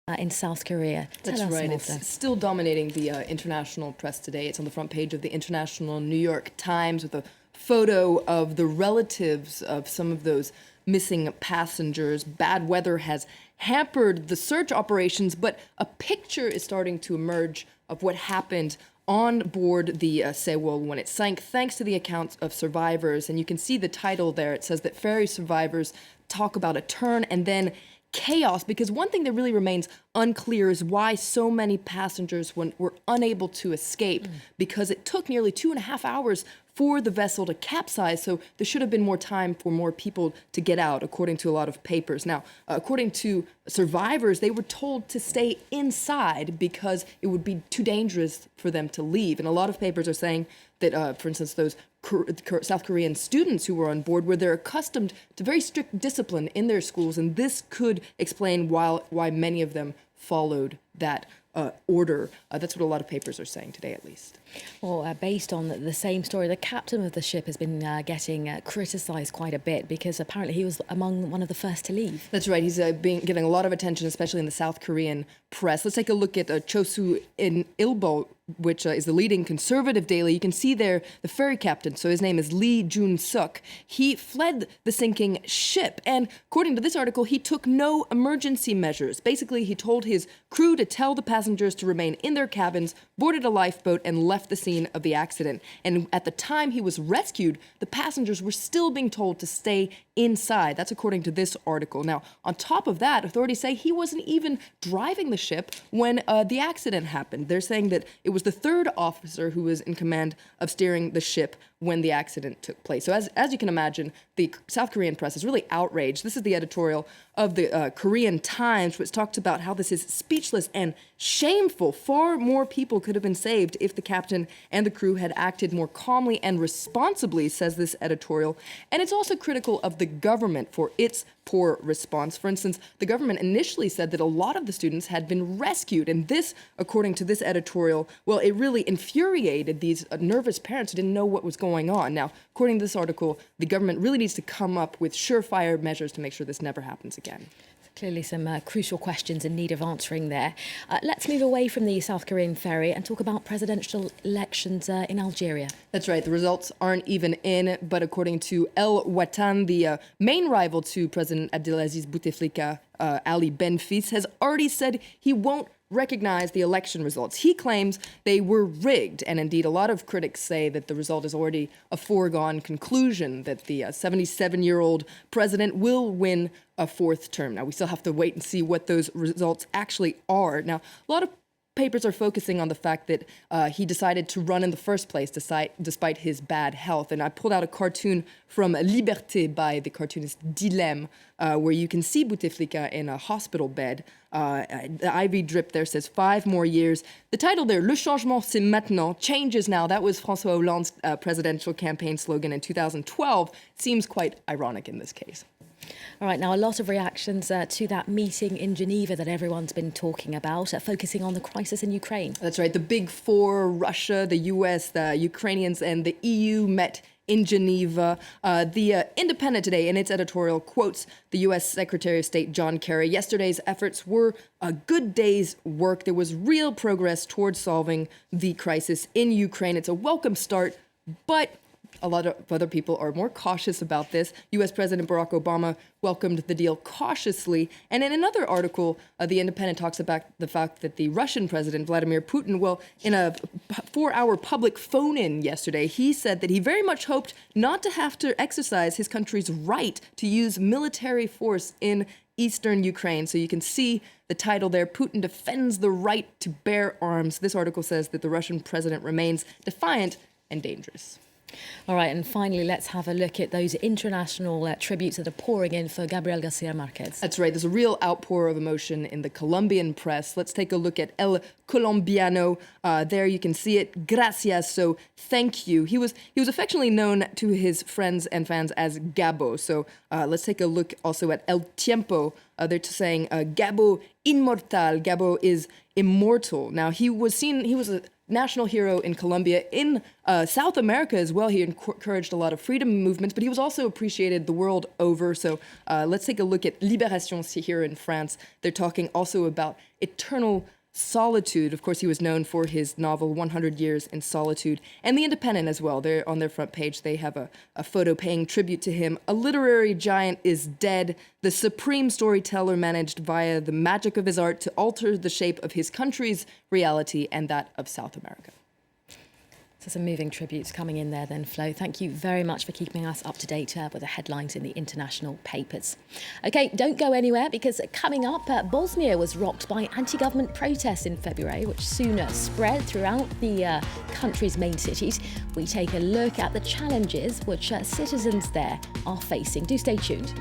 in South Korea. That's right. It's still dominating the international press today. It's on the front page of the International New York Times with a photo of the relatives of some of those missing passengers. Bad weather has hampered the search operations, but a picture is starting to emerge of what happened on board the Sewol when it sank, thanks to the accounts of survivors. And you can see the title there. It says that ferry survivors talk about a turn and then chaos, because one thing that really remains unclear is why so many passengers were unable to escape, because it took nearly 2.5 hours for the vessel to capsize, so there should have been more time for more people to get out, according to a lot of papers. Now, according to survivors, they were told to stay inside because it would be too dangerous for them to leave. And a lot of papers are saying that, for instance, those South Korean students who were on board they're accustomed to very strict discipline in their schools, and this could explain why many of them followed that order. That's what a lot of papers are saying today, at least. Well, based on the same story, the captain of the ship has been getting criticised quite a bit because apparently he was among one of the first to leave. That's right. He's getting a lot of attention, especially in the South Korean press. Let's take a look at Chosu in Ilbo, which is the leading conservative daily. You can see there the ferry captain, so his name is Lee Jun-suk. He fled the sinking ship, and according to this article, he took no emergency measures. Basically, he told his crew to tell the passengers to remain in their cabins, boarded a lifeboat, and left the scene of the accident. And at the time he was rescued, the passengers were still being told to stay inside. That's according to this article. Now, on top of that, authorities say he wasn't even driving the ship when the accident happened. They're saying that it was the third officer who was in command of steering the ship when the accident took place. So as you can imagine, the South Korean press is really outraged. This is the editorial of the Korean Times, which talked about how this is speechless and shameful. Far more people could have been saved if the captain and the crew had acted more calmly and responsibly, says this editorial. And it's also critical of the government for its poor response. For instance, the government initially said that a lot of the students had been rescued, and this, according to this editorial, well, it really infuriated these nervous parents who didn't know what was going on. Now, according to this article, the government really needs to come up with surefire measures to make sure this never happens again. Clearly some crucial questions in need of answering there. Let's move away from the South Korean ferry and talk about presidential elections in Algeria. That's right. The results aren't even in, but according to El Watan, the main rival to President Abdelaziz Bouteflika, Ali Benfis, has already said he won't recognize the election results. He claims they were rigged, and indeed a lot of critics say that the result is already a foregone conclusion, that the 77-year-old president will win a fourth term. Now, we still have to wait and see what those results actually are. Now, a lot of papers are focusing on the fact that he decided to run in the first place despite his bad health. And I pulled out a cartoon from Liberté by the cartoonist Dilem, where you can see Bouteflika in a hospital bed. The IV drip there says 5 more years. The title there, Le changement c'est maintenant, change is now. That was François Hollande's presidential campaign slogan in 2012. Seems quite ironic in this case. All right, now a lot of reactions to that meeting in Geneva that everyone's been talking about, focusing on the crisis in Ukraine. That's right. The big four, Russia, the US, the Ukrainians, and the EU met in Geneva. The Independent today, in its editorial, quotes the U.S. Secretary of State John Kerry. Yesterday's efforts were a good day's work. There was real progress towards solving the crisis in Ukraine. It's a welcome start, but a lot of other people are more cautious about this. U.S. President Barack Obama welcomed the deal cautiously. And in another article, The Independent talks about the fact that the Russian president, Vladimir Putin, well, in a 4-hour public phone-in yesterday, he said that he very much hoped not to have to exercise his country's right to use military force in eastern Ukraine. So you can see the title there, Putin defends the right to bear arms. This article says that the Russian president remains defiant and dangerous. All right, and finally, let's have a look at those international tributes that are pouring in for Gabriel Garcia Marquez. That's right. There's a real outpour of emotion in the Colombian press. Let's take a look at El Colombiano. There you can see it. Gracias, so thank you. He was affectionately known to his friends and fans as Gabo. So let's take a look also at El Tiempo. They're saying Gabo inmortal. Gabo is immortal. Now, he was national hero in Colombia. In South America as well, he encouraged a lot of freedom movements, but he was also appreciated the world over. So let's take a look at Libération here in France. They're talking also about eternal solitude. Of course, he was known for his novel 100 Years in Solitude, and The Independent as well. They're on their front page. They have a photo paying tribute to him. A literary giant is dead. The supreme storyteller managed via the magic of his art to alter the shape of his country's reality and that of South America. So some moving tributes coming in there then, Flo. Thank you very much for keeping us up to date with the headlines in the international papers. OK, don't go anywhere, because coming up, Bosnia was rocked by anti-government protests in February, which soon spread throughout the country's main cities. We take a look at the challenges which citizens there are facing. Do stay tuned.